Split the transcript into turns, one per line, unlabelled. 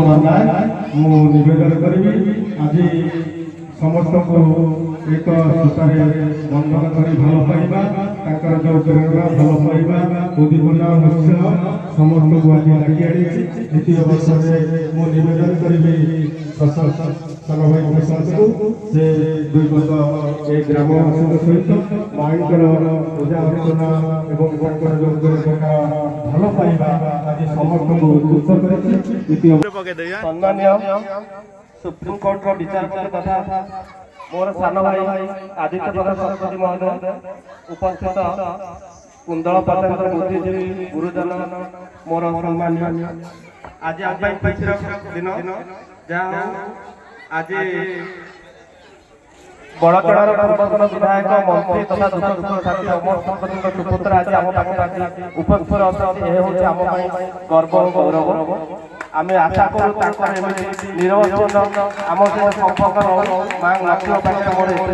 ମାନ୍ନା ମୁଁ ନିବେଦନ କରିବି ଆଜି ସମସ୍ତଙ୍କୁ ଏକ ସୂତାରେ ବନ୍ଧନ କରି ଭଲ ପାଇବା ତାଙ୍କର ଯେଉଁ ପ୍ରେରଣା ଭଲ ପାଇବା ଉଦ୍ଦୀପନା ଉତ୍ସାହ ସମସ୍ତଙ୍କୁ ଆଜି ଡାକି ଆଣିଛି। ଦ୍ୱିତୀୟ ବର୍ଷରେ ମୁଁ ନିବେଦନ କରିବି ସାନ ଭାଇ ପ୍ରଶାନ୍ତକୁ ସେ ଦୁଇ ବର୍ଷ ଏ ଗ୍ରାମବାସୀଙ୍କ ସହିତ ମାଙ୍କର ପୂଜା ଅର୍ଚ୍ଚନା ଏବଂ ତାଙ୍କର ଯେଉଁ ପ୍ରେରଣା ଭଲ ପାଇବା ଆଜି ସମସ୍ତଙ୍କୁ ଉଦ୍ବୁଦ୍ଧ କରିଛି। ଦ୍ୱିତୀୟ
ସମ୍ମାନୀୟ ସୁପ୍ରିମକୋର୍ଟର ବିଚାରପତି ତଥା ମୋର ସାନ ଭାଇ ଆଦିତ୍ୟ ପ୍ରକାଶ ଶତପଥୀ ମହୋଦୟ, ଉପସ୍ଥିତ କୁନ୍ଦଳ ପର୍ଯ୍ୟନ୍ତ ବୁଦ୍ଧିଜୀବୀ ଗୁରୁଜନ, ମୋର ସମ୍ମାନୀୟ ଆଜି ଆମ ପାଇଁ ଖୁସିର ଦିନ। ଯାହା ଆଜି ବଡ଼ଚଣାର ପୂର୍ବତନ ବିଧାୟକ ମନ୍ତ୍ରୀ ତଥା ଦୁଃଖ ସାଥୀ ଅମର ଶତପଥୀଙ୍କ ସୁପୁତ୍ର ଆଜି ଆମ ପାଖରେ ଉପସ୍ଥିତ ଅଛନ୍ତି। ଏହା ହେଉଛି ଆମ ପାଇଁ ଗର୍ବ ଓ ଗୌରବ। ଆମେ ଆଶା କରୁ ତାଙ୍କର ଏମିତି ନିରବଚ୍ଛିନ୍ନ ଆମ ସହିତ ସମ୍ପର୍କ ରହୁ। ମା ଲକ୍ଷ୍ମୀଙ୍କ ପାଖରେ ମୋର